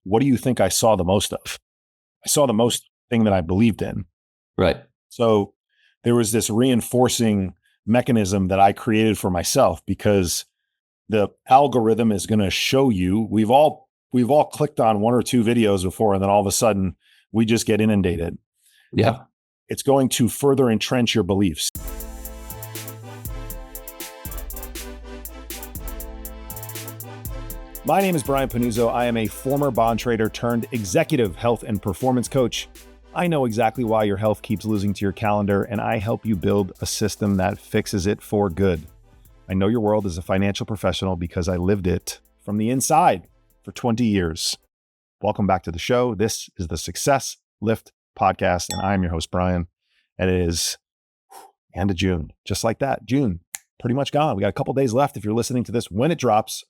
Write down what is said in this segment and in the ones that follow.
what do you think I saw the most of? I saw the most thing that I believed in. Right. So there was this reinforcing mechanism that I created for myself, because the algorithm is going to show you, we've all clicked on one or two videos before, and then all of a sudden we just get inundated. Yeah. It's going to further entrench your beliefs. My name is Brian Panuzzo. I am a former bond trader turned executive health and performance coach. I know exactly why your health keeps losing to your calendar, and I help you build a system that fixes it for good. I know your world as a financial professional because I lived it from the inside for 20 years. Welcome back to the show. This is the Success Lift podcast, and I am your host, Brian. And it is end of June, just like that. June, pretty much gone. We got a couple days left if you're listening to this when it drops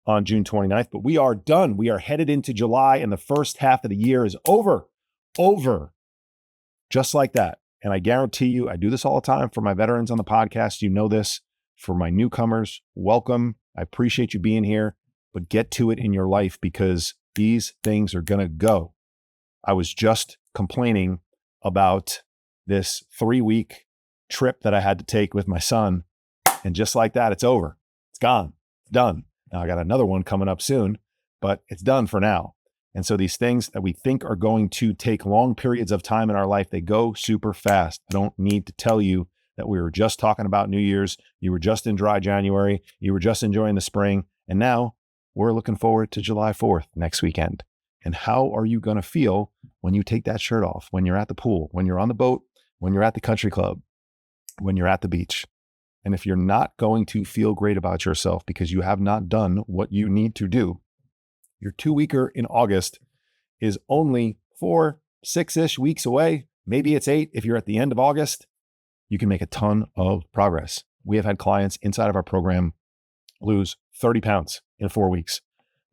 on June 29th, but we are done. We are headed into July, and the first half of the year is over, just like that. And I guarantee you, I do this all the time for my veterans on the podcast. You know this. For my newcomers, welcome. I appreciate you being here, but get to it in your life because these things are going to go. I was just complaining about this 3-week trip that I had to take with my son. And just like that, it's over. It's gone. It's done. Now I got another one coming up soon, but it's done for now. And so these things that we think are going to take long periods of time in our life, they go super fast. I don't need to tell you that we were just talking about New Year's. You were just in dry January. You were just enjoying the spring. And now we're looking forward to July 4th next weekend. And how are you going to feel when you take that shirt off, when you're at the pool, when you're on the boat, when you're at the country club, when you're at the beach? And if you're not going to feel great about yourself because you have not done what you need to do, your 2-weeker in August is only 4-6-ish weeks away. Maybe it's 8 if you're at the end of August. You can make a ton of progress. We have had clients inside of our program lose 30 pounds in 4 weeks.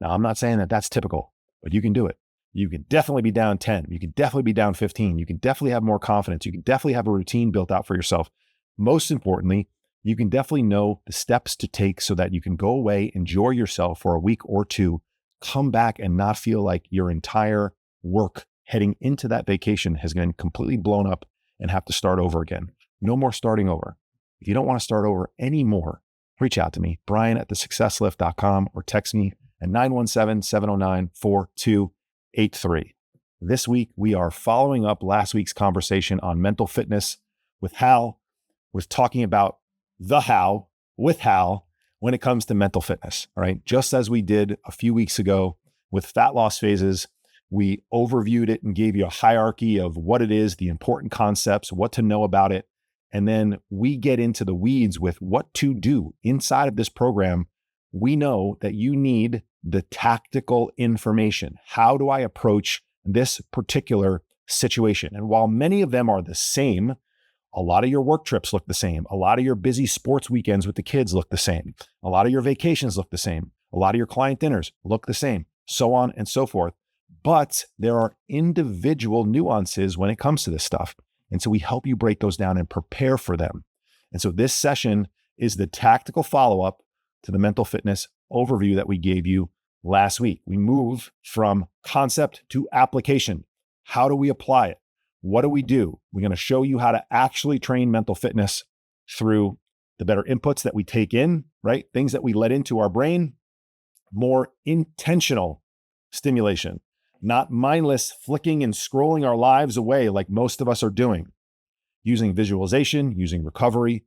Now, I'm not saying that that's typical, but you can do it. You can definitely be down 10. You can definitely be down 15. You can definitely have more confidence. You can definitely have a routine built out for yourself. Most importantly, you can definitely know the steps to take so that you can go away, enjoy yourself for a week or two, come back and not feel like your entire work heading into that vacation has been completely blown up and have to start over again. No more starting over. If you don't want to start over anymore, reach out to me, brian@thesuccesslift.com, or text me at 917-709-4283. This week, we are following up last week's conversation on mental fitness with Hal, with talking about the how with Hal when it comes to mental fitness, all right? Just as we did a few weeks ago with fat loss phases, we overviewed it and gave you a hierarchy of what it is, the important concepts, what to know about it. And then we get into the weeds with what to do inside of this program. We know that you need the tactical information. How do I approach this particular situation? And while many of them are the same, a lot of your work trips look the same. A lot of your busy sports weekends with the kids look the same. A lot of your vacations look the same. A lot of your client dinners look the same, so on and so forth. But there are individual nuances when it comes to this stuff. And so we help you break those down and prepare for them. And so this session is the tactical follow-up to the mental fitness overview that we gave you last week. We move from concept to application. How do we apply it? What do we do? We're going to show you how to actually train mental fitness through the better inputs that we take in, right? Things that we let into our brain, more intentional stimulation. Not mindless flicking and scrolling our lives away like most of us are doing, using visualization, using recovery,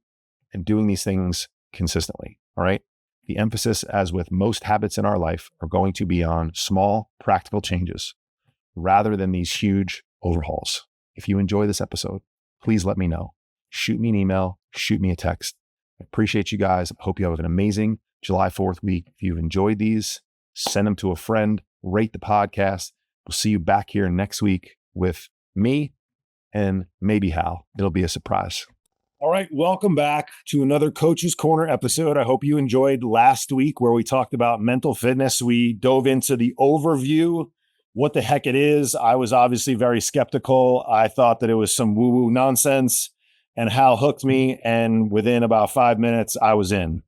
and doing these things consistently, all right? The emphasis, as with most habits in our life, are going to be on small, practical changes rather than these huge overhauls. If you enjoy this episode, please let me know. Shoot me an email, shoot me a text. I appreciate you guys. I hope you have an amazing July 4th week. If you've enjoyed these, send them to a friend, rate the podcast. We'll see you back here next week with me and maybe Hal. It'll be a surprise. All right. Welcome back to another Coach's Corner episode. I hope you enjoyed last week where we talked about mental fitness. We dove into the overview, what the heck it is. I was obviously very skeptical. I thought that it was some woo-woo nonsense, and Hal hooked me. And within about 5 minutes, I was in.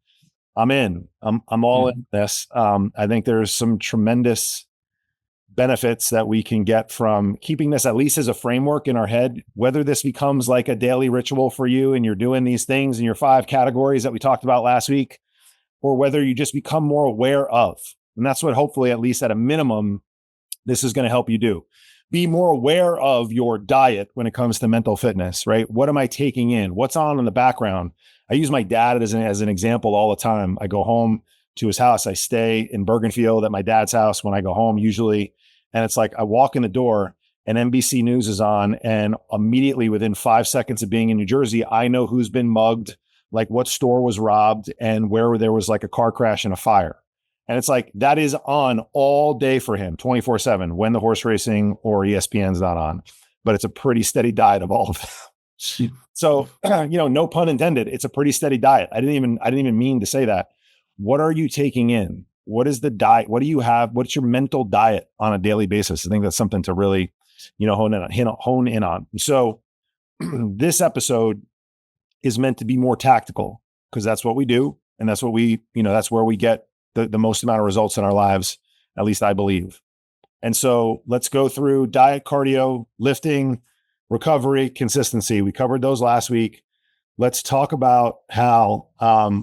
I'm in. I'm all in this. I think there's some tremendous benefits that we can get from keeping this at least as a framework in our head, whether this becomes like a daily ritual for you and you're doing these things in your 5 categories that we talked about last week, or whether you just become more aware of. And that's what hopefully, at least at a minimum, this is going to help you do. Be more aware of your diet when it comes to mental fitness, right? What am I taking in? What's on in the background? I use my dad as an example all the time. I go home to his house. I stay in Bergenfield at my dad's house when I go home usually. And it's like I walk in the door and NBC News is on, and immediately within 5 seconds of being in New Jersey, I know who's been mugged, like what store was robbed, and where there was like a car crash and a fire. And it's like that is on all day for him, 24/7, when the horse racing or ESPN's not on. But it's a pretty steady diet of all of them. So, no pun intended. It's a pretty steady diet. I didn't even mean to say that. What are you taking in? What is the diet? What do you have? What's your mental diet on a daily basis? I think that's something to really, hone in on. So this episode is meant to be more tactical because that's what we do. And that's what that's where we get the most amount of results in our lives, at least I believe. And so let's go through diet, cardio, lifting, recovery, consistency. We covered those last week. Let's talk about how,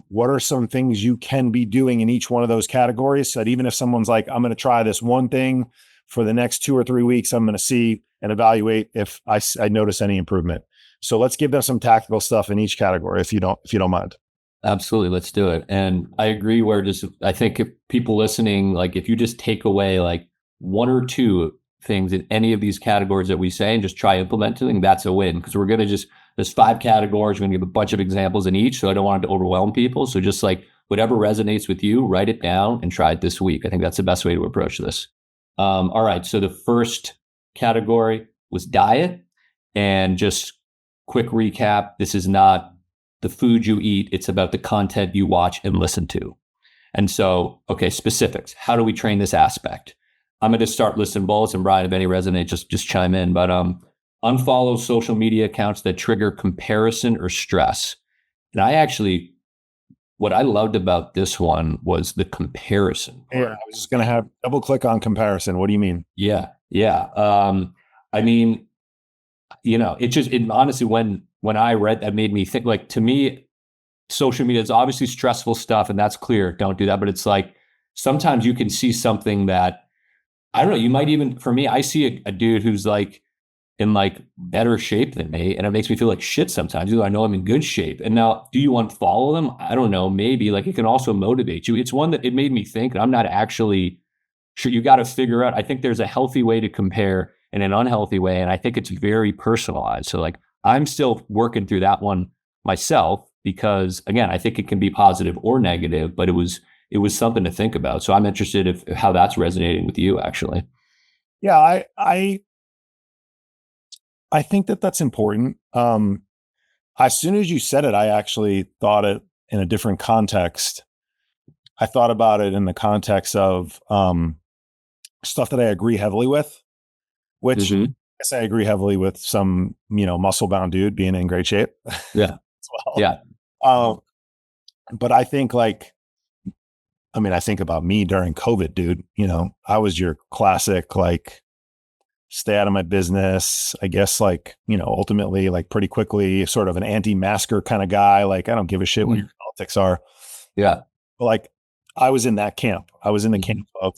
what are some things you can be doing in each one of those categories so that even if someone's like, I'm going to try this one thing for the next 2 or 3 weeks, I'm going to see and evaluate if I notice any improvement. So let's give them some tactical stuff in each category if you don't mind. Absolutely. Let's do it. And I agree I think if people listening, like if you just take away like 1 or 2 things in any of these categories that we say and just try implementing, that's a win. Because there's 5 categories. We're going to give a bunch of examples in each. So I don't want it to overwhelm people. So just like whatever resonates with you, write it down and try it this week. I think that's the best way to approach this. All right. So the first category was diet. And just quick recap. This is not the food you eat. It's about the content you watch and listen to. And so, okay, specifics. How do we train this aspect? I'm going to start listing bullets, and Brian, if any resonate, just chime in. But unfollow social media accounts that trigger comparison or stress. And what I loved about this one was the comparison. Yeah, I was just going to have double click on comparison. What do you mean? Yeah. I mean, it honestly, when I read that made me think, like, to me, social media is obviously stressful stuff and that's clear. Don't do that. But it's like, sometimes you can see something that, I don't know, you might even, for me, I see a dude who's like in like better shape than me. And it makes me feel like shit sometimes. I know I'm in good shape. And now, do you unfollow them? I don't know. Maybe like it can also motivate you. It's one that it made me think, and I'm not actually sure. You got to figure out, I think there's a healthy way to compare and an unhealthy way. And I think it's very personalized. So like, I'm still working through that one myself because again, I think it can be positive or negative, but it was something to think about. So I'm interested if how that's resonating with you actually. Yeah, I think that's important. As soon as you said it, I actually thought it in a different context. I thought about it in the context of stuff that I agree heavily with, which I guess I agree heavily with some, muscle bound dude being in great shape. Yeah. As well. Yeah. But I think I think about me during COVID, dude. I was your classic, like, stay out of my business. I guess, ultimately, like, pretty quickly, sort of an anti-masker kind of guy. Like, I don't give a shit what your politics are. Yeah. But like, I was in that camp. I was in the camp of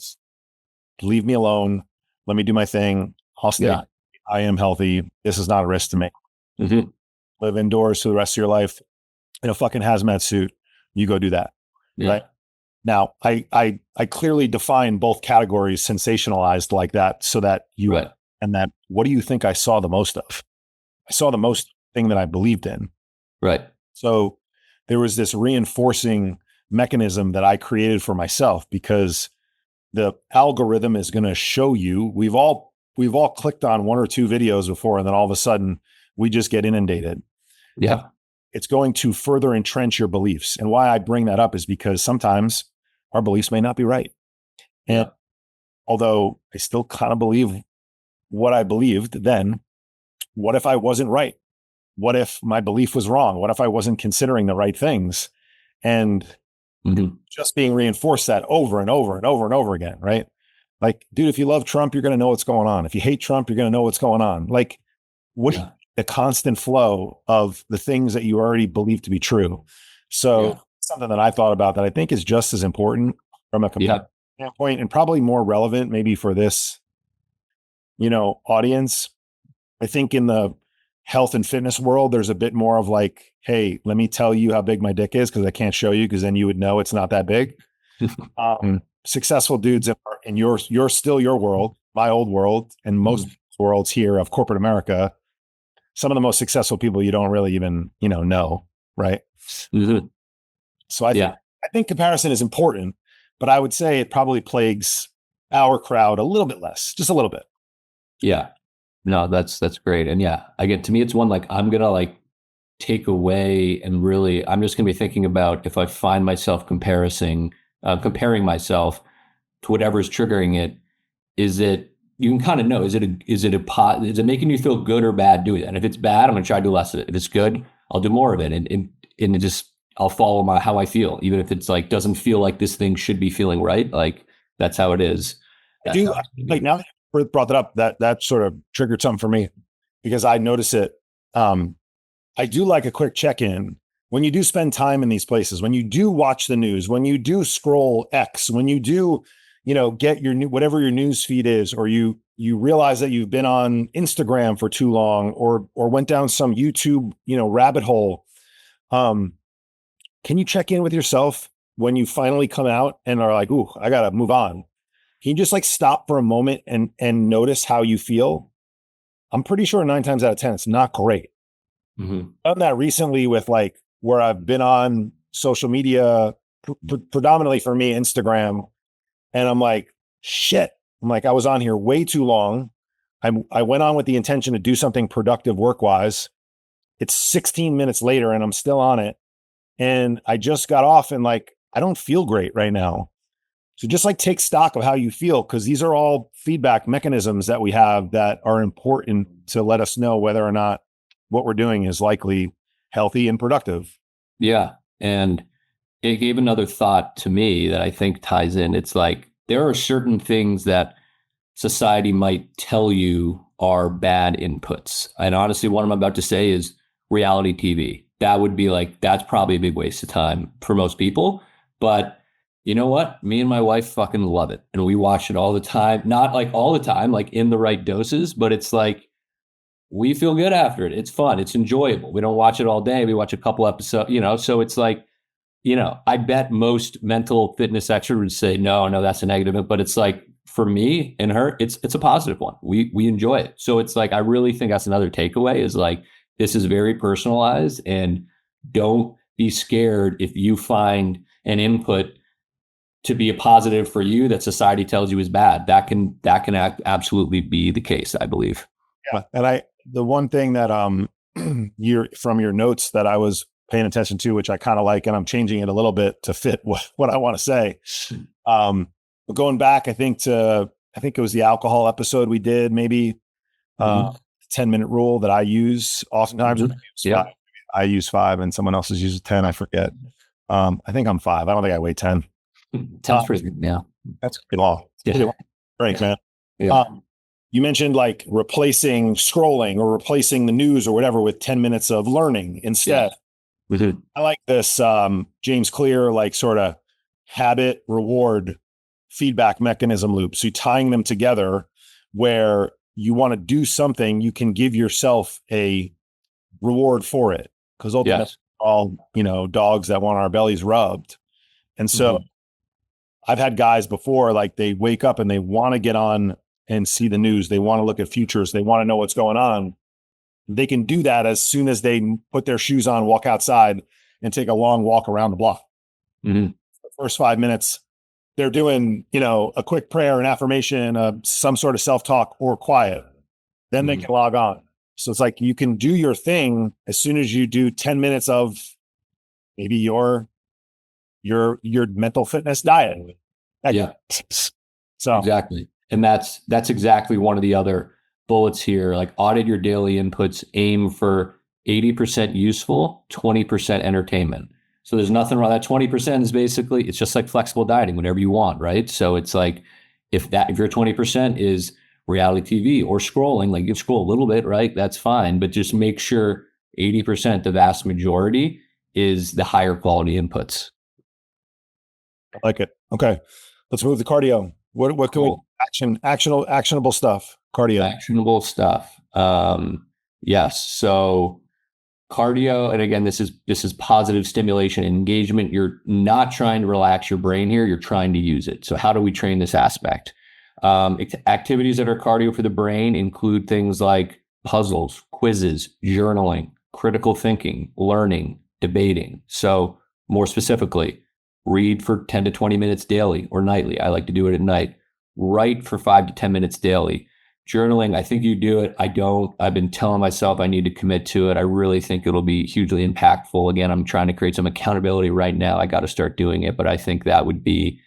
leave me alone. Let me do my thing. I'll stay. Yeah. I am healthy. This is not a risk to me. Mm-hmm. Live indoors for the rest of your life in a fucking hazmat suit. You go do that. Yeah. Right. Now, I clearly define both categories sensationalized like that so that right. And that, what do you think I saw the most of? I saw the most thing that I believed in. Right. So there was this reinforcing mechanism that I created for myself because the algorithm is going to show you, we've all clicked on 1 or 2 videos before, and then all of a sudden we just get inundated. Yeah. It's going to further entrench your beliefs. And why I bring that up is because sometimes our beliefs may not be right. And although I still kind of believe what I believed then, what if I wasn't right? What if my belief was wrong? What if I wasn't considering the right things? And just being reinforced that over and over and over and over again, right? Like, dude, if you love Trump, you're going to know what's going on. If you hate Trump, you're going to know what's going on. Like, what Yeah. the constant flow of the things that you already believe to be true. So Yeah. something that I thought about that I think is just as important from a Yeah. competitive standpoint and probably more relevant maybe for this, audience. I think in the health and fitness world, there's a bit more of like, hey, let me tell you how big my dick is because I can't show you because then you would know it's not that big. Successful dudes in your still your world, my old world, and most worlds here of corporate America, some of the most successful people you don't really even, know, right? Mhm. So I think comparison is important, but I would say it probably plagues our crowd a little bit less, just a little bit. Yeah. No, that's great. And yeah, again, to me, it's one like I'm gonna like take away and really, I'm just gonna be thinking about if I find myself comparing myself to whatever's triggering it. Is it you can kind of know is it making you feel good or bad doing it? And if it's bad, I'm gonna try to do less of it. If it's good, I'll do more of it, and it just I'll follow how I feel, even if it's like doesn't feel like this thing should be feeling right. Like that's how it is. I That's do how it should like be. now that you brought that up, that sort of triggered something for me because I notice it. Um, I do like a quick check-in when you do spend time in these places, when you do watch the news, when you do scroll X, when you do, get your new whatever your news feed is, or you realize that you've been on Instagram for too long, or went down some YouTube, rabbit hole. Um, can you check in with yourself when you finally come out and are like, "Ooh, I gotta move on"? Can you just like stop for a moment and notice how you feel? I'm pretty sure 9 times out of 10, it's not great. Mhm. Done that recently with like where I've been on social media, predominantly for me, Instagram, and I'm like, shit. I'm like, I was on here way too long. I went on with the intention to do something productive work wise. It's 16 minutes later and I'm still on it. And I just got off and like, I don't feel great right now. So just like take stock of how you feel, because these are all feedback mechanisms that we have that are important to let us know whether or not what we're doing is likely healthy and productive. Yeah. And it gave another thought to me that I think ties in. It's like there are certain things that society might tell you are bad inputs. And honestly, what I'm about to say is reality TV. That would be like, that's probably a big waste of time for most people. But you know what? Me and my wife fucking love it. And we watch it all the time. Not like all the time, like in the right doses, but it's like we feel good after it. It's fun. It's enjoyable. We don't watch it all day. We watch a couple episodes, so it's like, I bet most mental fitness experts would say, no, no, that's a negative. But it's like for me and her, it's a positive one. We enjoy it. So it's like I really think that's another takeaway is like this is very personalized and don't be scared if you find an input to be a positive for you that society tells you is bad. That can absolutely be the case, I believe. Yeah. And the one thing that you're from your notes that I was paying attention to, which I kind of like, and I'm changing it a little bit to fit what I want to say. But going back, I think it was the alcohol episode we did, maybe 10-minute rule that I use oftentimes. Yeah. I use 5 and someone else uses 10. I forget. I think I'm 5. I don't think I weigh 10. 10's pretty good. Yeah. That's pretty long. Yeah. Great, man. Yeah. You mentioned like replacing scrolling or replacing the news or whatever with 10 minutes of learning instead. Yeah. I like this James Clear, like sort of habit reward feedback mechanism loop. So you're tying them together where you want to do something, you can give yourself a reward for it. Because ultimately, all, dogs that want our bellies rubbed. And so I've had guys before, like they wake up and they want to get on and see the news. They want to look at futures. They want to know what's going on. They can do that as soon as they put their shoes on, walk outside, and take a long walk around the block. The first 5 minutes, they're doing, a quick prayer, an affirmation, some sort of self-talk or quiet. Then they can log on. So it's like you can do your thing as soon as you do 10 minutes of maybe your mental fitness diet. Yeah. So exactly. And that's exactly one of the other bullets here. Like audit your daily inputs, aim for 80% useful, 20% entertainment. So there's nothing wrong. That 20% is basically, it's just like flexible dieting, whenever you want, right? So it's like, If your 20% is reality TV or scrolling, like you can scroll a little bit, right? That's fine, but just make sure 80%, the vast majority, is the higher quality inputs. I like it. Okay. Let's move to cardio. What can we Cool. actionable stuff? Cardio. Actionable stuff. Yes. So cardio, and again, this is positive stimulation and engagement. You're not trying to relax your brain here. You're trying to use it. So how do we train this aspect? Activities that are cardio for the brain include things like puzzles, quizzes, journaling, critical thinking, learning, debating. So more specifically, read for 10 to 20 minutes daily or nightly. I like to do it at night. Write for 5 to 10 minutes daily. Journaling, I think you do it. I don't. I've been telling myself I need to commit to it. I really think it'll be hugely impactful. Again, I'm trying to create some accountability right now. I got to start doing it, but I think that would be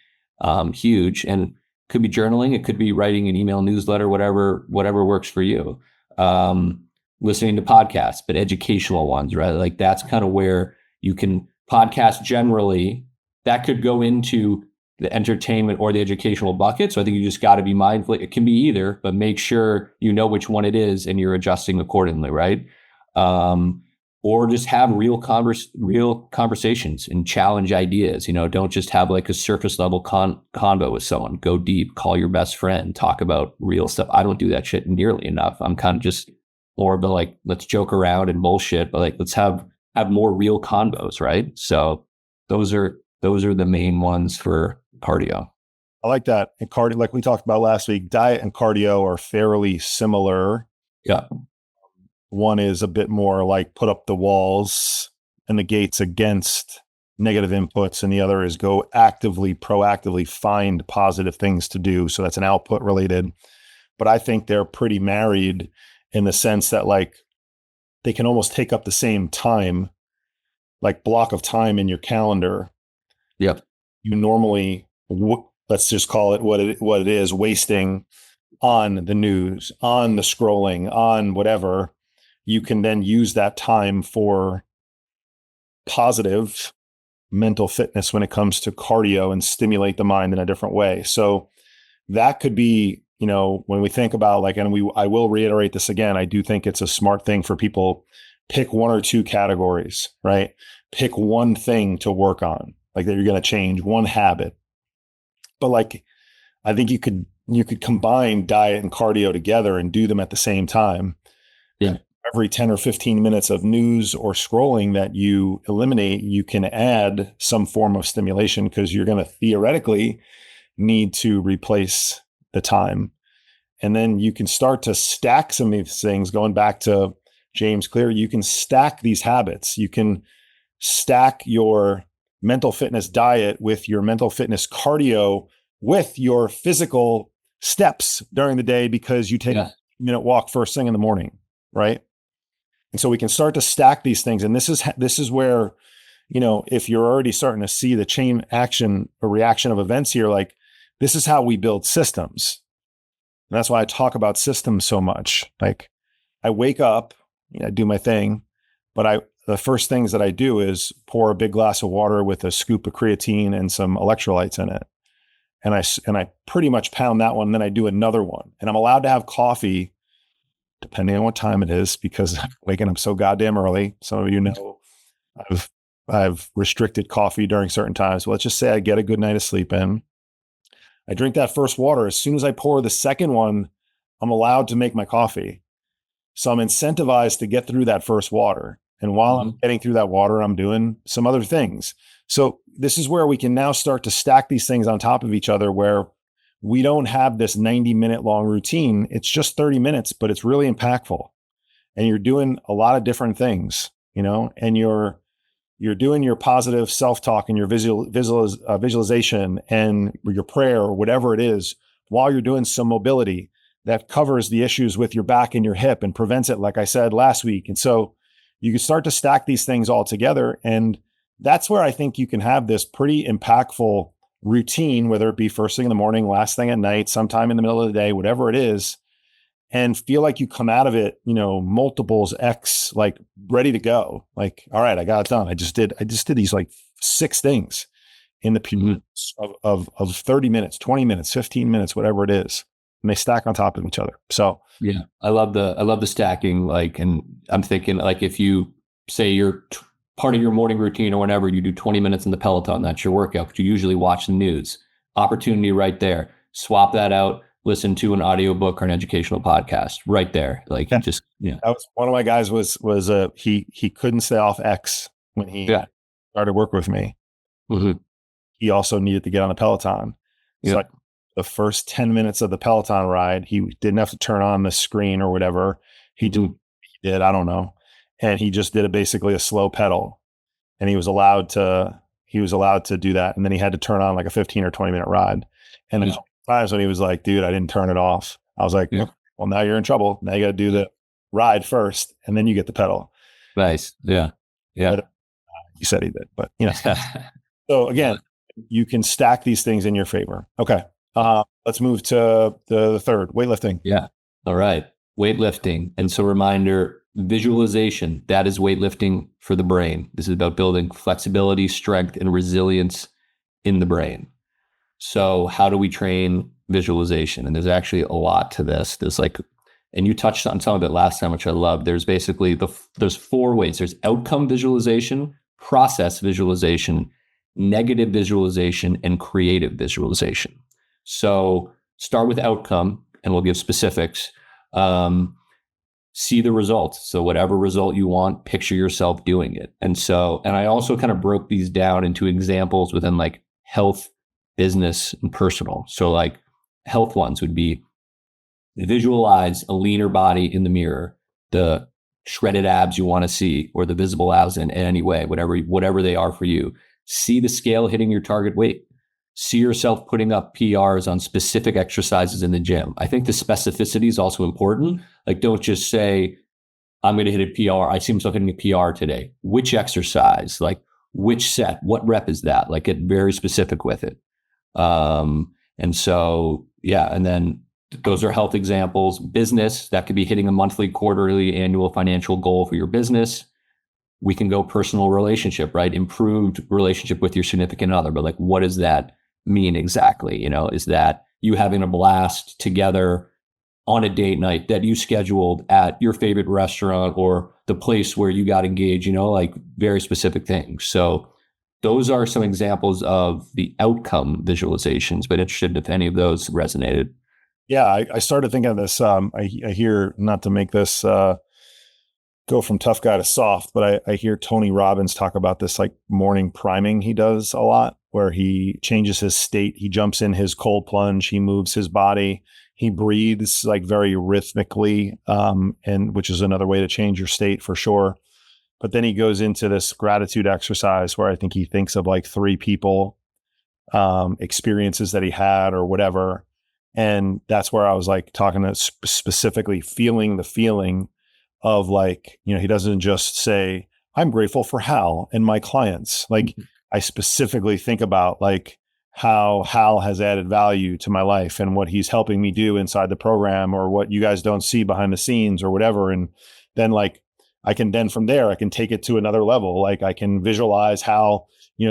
huge. And could be journaling. It could be writing an email newsletter, whatever works for you. Listening to podcasts, but educational ones, right? Like that's kind of where you can podcast generally. That could go into the entertainment or the educational bucket. So I think you just got to be mindful. It can be either, but make sure you know which one it is and you're adjusting accordingly, right? Or just have real conversations and challenge ideas. Don't just have like a surface level convo with someone. Go deep, call your best friend, talk about real stuff. I don't do that shit nearly enough. I'm kind of just more of the like, let's joke around and bullshit, but like, let's have more real convos, right? So those are the main ones for cardio. I like that. And cardio, like we talked about last week, diet and cardio are fairly similar. Yeah. One is a bit more like put up the walls and the gates against negative inputs, and the other is go proactively find positive things to do. So that's an output related. But I think they're pretty married in the sense that like they can almost take up the same time, like block of time in your calendar. Yep. You normally, let's just call it what it is, wasting on the news, on the scrolling, on whatever. You can then use that time for positive mental fitness when it comes to cardio and stimulate the mind in a different way. So that could be, when we think about like, and I will reiterate this again, I do think it's a smart thing for people, pick one or two categories, right? Pick one thing to work on, like that you're going to change, one habit. But like, I think you could combine diet and cardio together and do them at the same time. Yeah. Every 10 or 15 minutes of news or scrolling that you eliminate, you can add some form of stimulation because you're going to theoretically need to replace the time. And then you can start to stack some of these things. Going back to James Clear, you can stack these habits. You can stack your mental fitness diet with your mental fitness cardio with your physical steps during the day because you take a minute walk first thing in the morning, right? And so we can start to stack these things. And this is where, if you're already starting to see the chain action or reaction of events here, like this is how we build systems. And that's why I talk about systems so much. Like I wake up, I do my thing, but the first things that I do is pour a big glass of water with a scoop of creatine and some electrolytes in it. And I pretty much pound that one. And then I do another one, and I'm allowed to have coffee depending on what time it is, because I'm waking up so goddamn early. Some of you know I've restricted coffee during certain times. Well, let's just say I get a good night of sleep in. I drink that first water. As soon as I pour the second one, I'm allowed to make my coffee. So I'm incentivized to get through that first water. And while I'm getting through that water, I'm doing some other things. So this is where we can now start to stack these things on top of each other, where we don't have this 90-minute long routine. It's just 30 minutes, but it's really impactful. And you're doing a lot of different things, and you're doing your positive self-talk and your visualization and your prayer or whatever it is, while you're doing some mobility that covers the issues with your back and your hip and prevents it, like I said last week. And so you can start to stack these things all together. And that's where I think you can have this pretty impactful routine, whether it be first thing in the morning, last thing at night, sometime in the middle of the day, whatever it is, and feel like you come out of it, multiples X, like ready to go. Like, all right, I got it done. I just did these like 6 things. in the periods of 30 minutes, 20 minutes, 15 minutes, whatever it is. And they stack on top of each other. So yeah, I love the stacking. Like, and I'm thinking like if you say you're part of your morning routine or whenever you do 20 minutes in the Peloton, that's your workout, but you usually watch the news. Opportunity right there. Swap that out. Listen to an audiobook or an educational podcast right there. Like yeah, just yeah, that was one of my guys was he couldn't stay off X when he yeah, started work with me. mm-hmm. He also needed to get on the Peloton. So Yeah, like the first 10 minutes of the Peloton ride, he didn't have to turn on the screen or whatever. mm-hmm. He did, I don't know. And he just did basically a slow pedal. And he was allowed to do that. And then he had to turn on like a 15 or 20 minute ride. And a Yeah, couple times when he was like, dude, I didn't turn it off. I was like, yeah, okay, well, now you're in trouble. Now you got to do the ride first and then you get the pedal. nice. Yeah, yeah. But he said he did, but so again, you can stack these things in your favor. Okay. Let's move to the third, weightlifting. Yeah. All right. Weightlifting. And so reminder, visualization, that is weightlifting for the brain. This is about building flexibility, strength, and resilience in the brain. So how do we train visualization? And there's actually a lot to this. There's like, and you touched on some of it last time, which I love. There's basically there's 4 ways. There's outcome visualization, process visualization, negative visualization, and creative visualization. So start with outcome, and we'll give specifics. See the results. So whatever result you want, picture yourself doing it. And I also kind of broke these down into examples within like health, business, and personal. So like health ones would be visualize a leaner body in the mirror, the shredded abs you want to see, or the visible abs in any way, whatever they are for you. See the scale hitting your target weight. See yourself putting up PRs on specific exercises in the gym. I think the specificity is also important. Like, don't just say, I'm going to hit a PR. I see myself hitting a PR today. Which exercise? Like, which set? What rep is that? Like, get very specific with it. And so, yeah. And then those are health examples. Business, that could be hitting a monthly, quarterly, annual financial goal for your business. We can go personal relationship, right? Improved relationship with your significant other. But like, what does that mean exactly? Is that you having a blast together on a date night that you scheduled at your favorite restaurant or the place where you got engaged, like very specific things. So those are some examples of the outcome visualizations, but interested if any of those resonated. Yeah, I started thinking of this. I hear, not to make this go from tough guy to soft, but I hear Tony Robbins talk about this like morning priming he does a lot, where he changes his state. He jumps in his cold plunge. He moves his body. He breathes like very rhythmically, and which is another way to change your state for sure. But then he goes into this gratitude exercise where I think he thinks of like 3 people, experiences that he had or whatever. And that's where I was like talking to specifically feeling the feeling of like, he doesn't just say, I'm grateful for Hal and my clients. Like I specifically think about like how Hal has added value to my life and what he's helping me do inside the program or what you guys don't see behind the scenes or whatever. And then like, I can then from there, I can take it to another level. Like I can visualize Hal,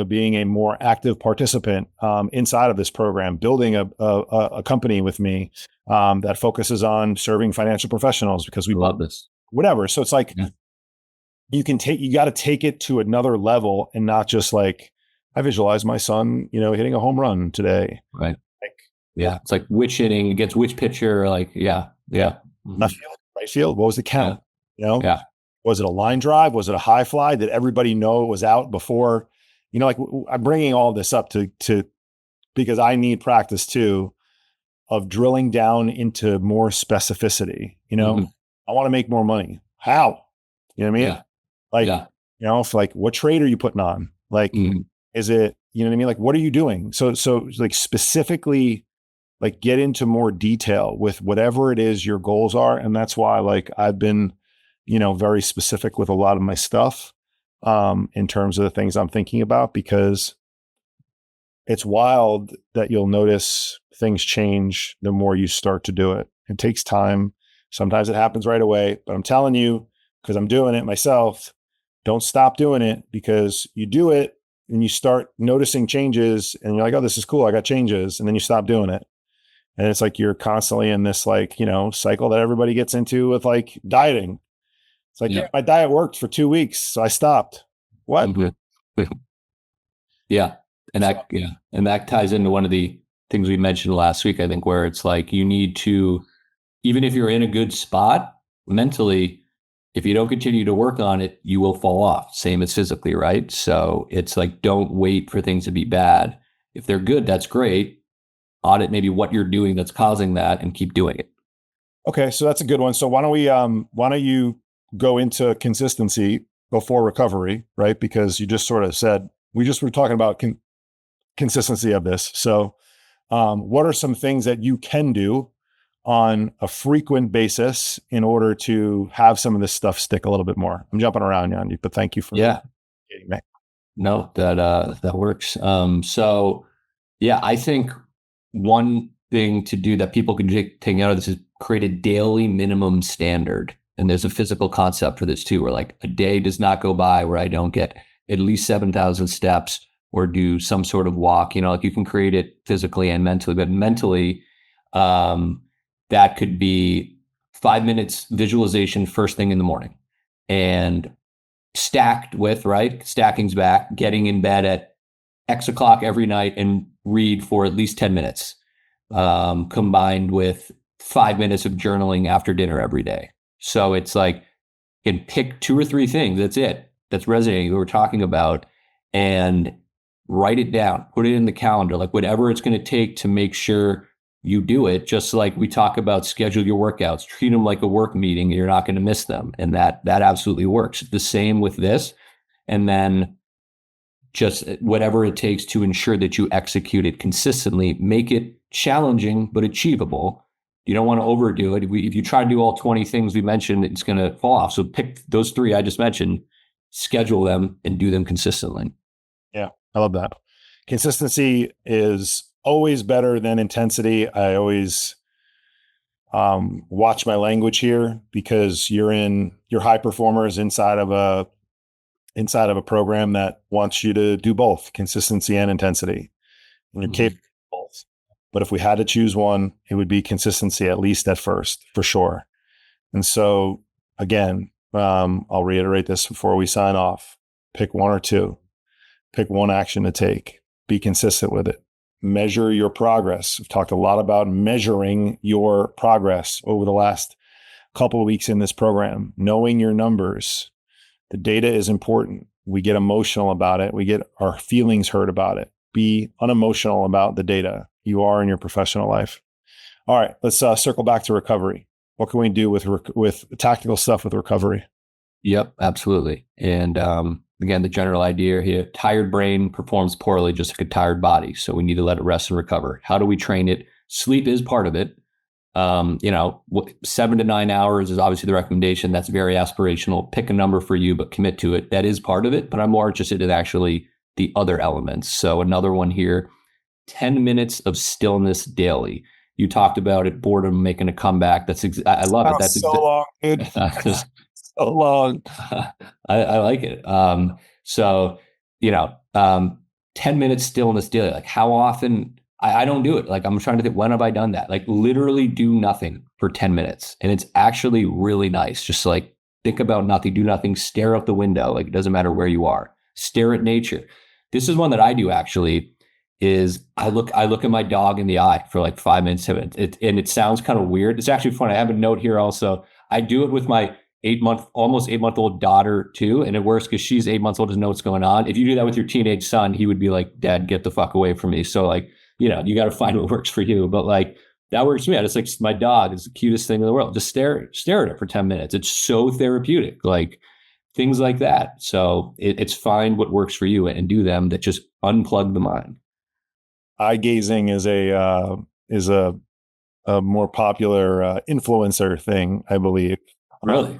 being a more active participant inside of this program, building a company with me that focuses on serving financial professionals because we love this. Whatever. So it's like, you got to take it to another level and not just like, I visualize my son, hitting a home run today. Right. Yeah. It's like which hitting against which pitcher. Like, yeah. Left field, right field. What was the count? Yeah. Was it a line drive? Was it a high fly? Did everybody know it was out before? Like I'm bringing all this up to because I need practice too of drilling down into more specificity. I want to make more money. How? You know what I mean? Yeah. Like, if like what trade are you putting on? Like, is it, you know what I mean? Like, what are you doing? So like specifically, like get into more detail with whatever it is your goals are. And that's why like I've been, very specific with a lot of my stuff in terms of the things I'm thinking about, because it's wild that you'll notice things change the more you start to do it. It takes time. Sometimes it happens right away, but I'm telling you, because I'm doing it myself, don't stop doing it, because you do it, and you start noticing changes and you're like, oh, this is cool. I got changes. And then you stop doing it. And it's like, you're constantly in this like, cycle that everybody gets into with like dieting. It's like, yeah, my diet worked for 2 weeks. So I stopped. What? Yeah. And that ties into one of the things we mentioned last week, I think, where it's like, you need to, even if you're in a good spot mentally, if you don't continue to work on it, you will fall off. Same as physically, right? So it's like, don't wait for things to be bad. If they're good, that's great. Audit maybe what you're doing that's causing that and keep doing it. Okay, so that's a good one. So why don't you go into consistency before recovery, right? Because you just sort of said, we just were talking about consistency of this. So what are some things that you can do on a frequent basis in order to have some of this stuff stick a little bit more? I'm jumping around on you, but thank you for getting me. No, that works. So yeah, I think one thing to do that people can take out of this is create a daily minimum standard. And there's a physical concept for this too, where like a day does not go by where I don't get at least 7,000 steps or do some sort of walk. Like you can create it physically and mentally, but mentally, that could be 5 minutes visualization first thing in the morning, and stacked with, right? Stacking's back, getting in bed at X o'clock every night and read for at least 10 minutes, combined with 5 minutes of journaling after dinner every day. So it's like, you can pick 2 or 3 things. That's it. That's resonating that we're talking about, and write it down, put it in the calendar, like whatever it's going to take to make sure you do it. Just like we talk about, schedule your workouts, treat them like a work meeting, and you're not going to miss them. And that absolutely works. The same with this. And then just whatever it takes to ensure that you execute it consistently, make it challenging, but achievable. You don't want to overdo it. If you try to do all 20 things we mentioned, it's going to fall off. So pick those 3 I just mentioned, schedule them, and do them consistently. Yeah, I love that. Consistency is always better than intensity. I always watch my language here, because you're high performers inside of a program that wants you to do both consistency and intensity. And you're capable of both. But if we had to choose one, it would be consistency, at least at first, for sure. And so again, I'll reiterate this before we sign off. Pick 1 or 2. Pick one action to take. Be consistent with it. Measure your progress. We've talked a lot about measuring your progress over the last couple of weeks in this program. Knowing your numbers. The data is important. We get emotional about it. We get our feelings hurt about it. Be unemotional about the data you are in your professional life. All right, let's circle back to recovery. What can we do with tactical stuff with recovery? Yep, absolutely. And again, the general idea here: tired brain performs poorly just like a tired body. So we need to let it rest and recover. How do we train it? Sleep is part of it. 7 to 9 hours is obviously the recommendation. That's very aspirational. Pick a number for you, but commit to it. That is part of it, but I'm more interested in actually the other elements. So another one here, 10 minutes of stillness daily. You talked about it, boredom making a comeback. I love it. That's so long, dude. So long. I like it. So, 10 minutes stillness daily. Like, how often? I don't do it. Like, I'm trying to think, when have I done that? Like, literally do nothing for 10 minutes. And it's actually really nice. Just like, think about nothing, do nothing, stare out the window. Like, it doesn't matter where you are. Stare at nature. This is one that I do actually, is I look at my dog in the eye for like 5 minutes. And it sounds kind of weird. It's actually funny. I have a note here also. I do it with my almost 8-month-old daughter too. And it works because she's 8 months old, doesn't know what's going on. If you do that with your teenage son, he would be like, Dad, get the fuck away from me. So like, you got to find what works for you. But like, that works for me. It's like, my dog is the cutest thing in the world. Just stare at it for 10 minutes. It's so therapeutic, like things like that. So it's find what works for you and do them that just unplug the mind. Eye gazing is a more popular influencer thing, I believe. Really?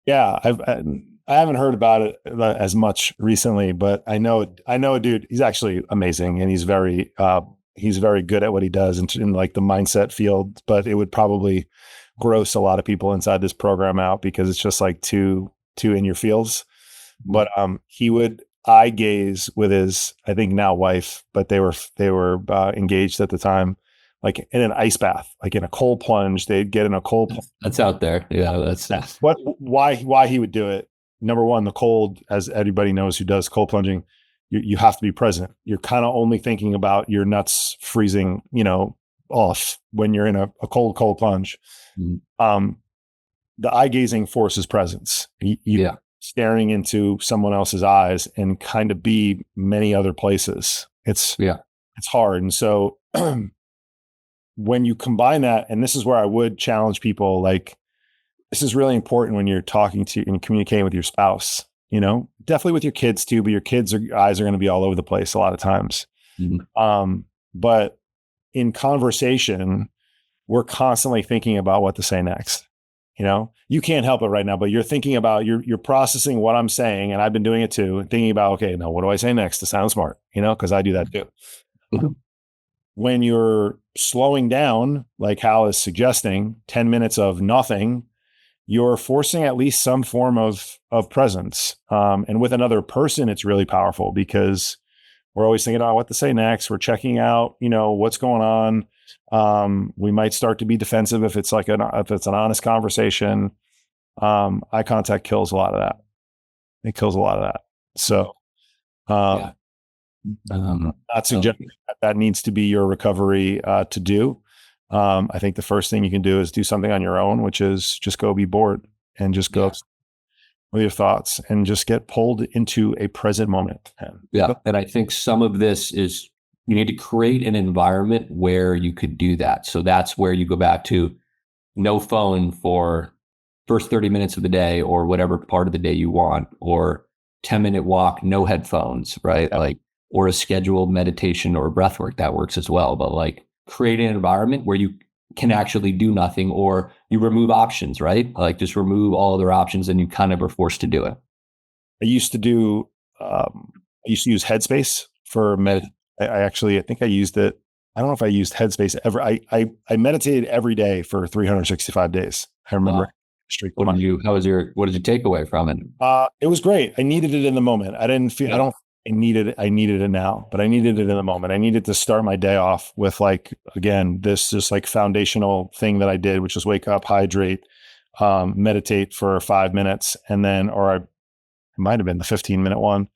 Yeah, I haven't heard about it as much recently, but I know a dude. He's actually amazing, and he's very good at what he does in like the mindset field. But it would probably gross a lot of people inside this program out because it's just like too in your feels. But he would eye gaze with his, I think now wife, but they were engaged at the time, like in an ice bath, like in a cold plunge. They'd get in a cold plunge. That's out there. Yeah, that's What why he would do it? Number one, the cold, as everybody knows who does cold plunging, you have to be present. You're kind of only thinking about your nuts freezing, off when you're in a cold plunge. Mhm. The eye gazing forces presence. You Yeah. staring into someone else's eyes and kind of be many other places. Yeah. It's hard. And so when you combine that, and this is where I would challenge people, like, this is really important when you're talking to and communicating with your spouse, definitely with your kids too, but your eyes are going to be all over the place a lot of times. Mhm. But in conversation, we're constantly thinking about what to say next. You can't help it right now, but you're thinking about, you're processing what I'm saying. And I've been doing it too, and thinking about, okay, now what do I say next to sound smart? Cause I do that too. Mhm. When you're slowing down, like Hal is suggesting, 10 minutes of nothing, you're forcing at least some form of presence. And with another person, it's really powerful because we're always thinking about what to say next. We're checking out, what's going on. We might start to be defensive if it's if it's an honest conversation. Eye contact kills a lot of that. It kills a lot of that. So, Yeah. not suggesting that needs to be your recovery to do. I think the first thing you can do is do something on your own, which is just go be bored and just go Yeah. with your thoughts and just get pulled into a present moment. Yeah. And I think some of this is you need to create an environment where you could do that. So that's where you go back to no phone for first 30 minutes of the day or whatever part of the day you want, or 10-minute walk, no headphones, right? Yeah. Like, or a scheduled meditation or breath work that works as well. But like create an environment where you can actually do nothing, or you remove options, right? Like just remove all other options and you kind of are forced to do it. I used to do, I used to use Headspace for I think I used it. I don't know if I used Headspace ever. I meditated every day for 365 days. I remember. Wow. What did you take away from it? It was great. I needed it in the moment. I didn't feel, I Yeah. don't, I needed it now, but I needed it in the moment. I needed to start my day off with, like, again, this just like foundational thing that I did, which was wake up, hydrate, meditate for 5 minutes, and then, it might have been the 15-minute one,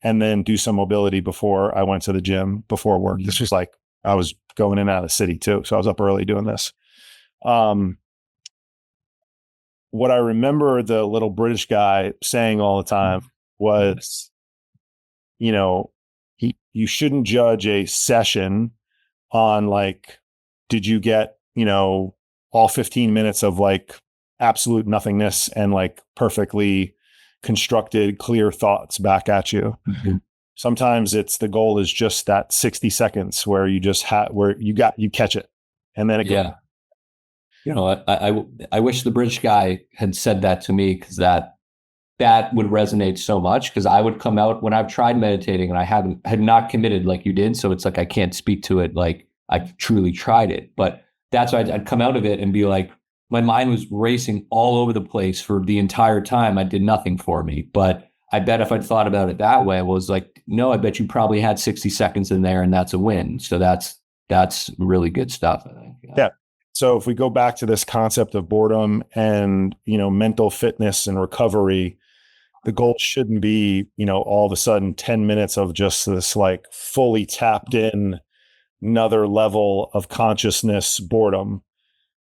and then do some mobility before I went to the gym before work. This was like, I was going in and out of the city too. So I was up early doing this. What I remember the little British guy saying all the time was, you shouldn't judge a session on, like, did you get, all 15 minutes of like absolute nothingness and like perfectly constructed, clear thoughts back at you. Mm-hmm. Sometimes the goal is just that 60 seconds where you just where you catch it. And then it goes. Yeah. I wish the British guy had said that to me, because that would resonate so much, because I would come out when I've tried meditating and I had not committed like you did. So it's like, I can't speak to it like I truly tried it, but that's why I'd come out of it and be like, my mind was racing all over the place for the entire time. I did nothing for me. But I bet if I'd thought about it that way, I was like, no, I bet you probably had 60 seconds in there and that's a win. So that's really good stuff, I think. Yeah. So if we go back to this concept of boredom and, mental fitness and recovery, the goal shouldn't be, all of a sudden 10 minutes of just this like fully tapped in another level of consciousness boredom.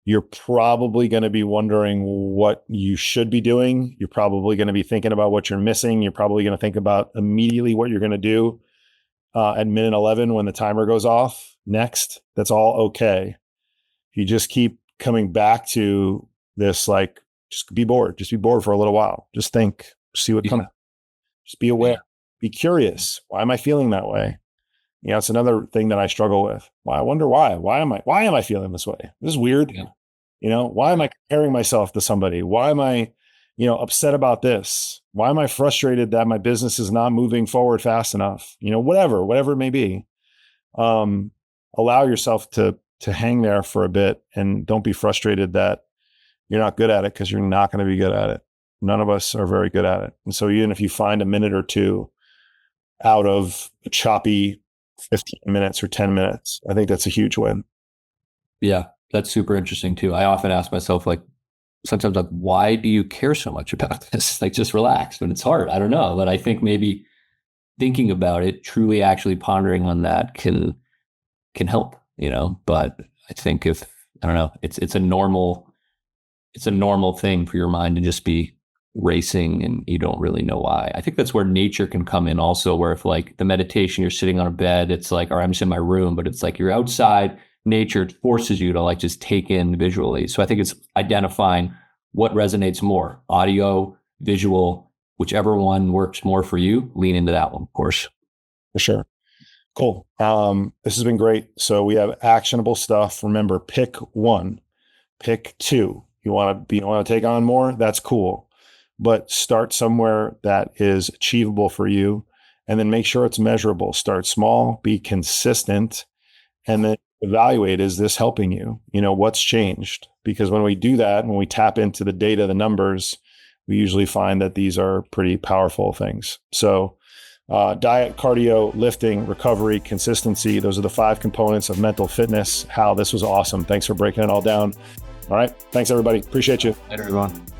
You're probably going to be wondering what you should be doing. You're probably going to be thinking about what you're missing. You're probably going to think about immediately what you're going to do at minute 11 when the timer goes off next. That's all okay. You just keep coming back to this, like, just be bored for a little while. Just think, see what comes. Just be aware, be curious. Why am I feeling that way? It's another thing that I struggle with. I wonder why. Why am I feeling this way? This is weird. Why am I comparing myself to somebody? Why am I, upset about this? Why am I frustrated that my business is not moving forward fast enough? Whatever it may be. Allow yourself to hang there for a bit, and don't be frustrated that you're not good at it, because you're not going to be good at it. None of us are very good at it. And so even if you find a minute or two out of a choppy 15 minutes or 10 minutes. I think that's a huge win. Yeah, that's super interesting too. I often ask myself, like, sometimes, like, why do you care so much about this? Like, just relax. When it's hard, I don't know. But I think maybe thinking about it, truly actually pondering on that can help, But I think if, I don't know, it's a normal thing for your mind to just be racing and you don't really know why. I think that's where nature can come in also, where if like the meditation, you're sitting on a bed, it's like, or I'm just in my room, but it's like you're outside, nature forces you to like just take in visually. So I think it's identifying what resonates more, audio, visual, whichever one works more for you, lean into that one, of course. For sure. Cool. This has been great. So we have actionable stuff. Remember, pick one, pick two. You want to take on more? That's cool. But start somewhere that is achievable for you, and then make sure it's measurable. Start small, be consistent, and then evaluate, is this helping you? What's changed? Because when we do that, when we tap into the data, the numbers, we usually find that these are pretty powerful things. So diet, cardio, lifting, recovery, consistency. Those are the 5 components of mental fitness. Hal, this was awesome. Thanks for breaking it all down. All right. Thanks, everybody. Appreciate you. Later, everyone.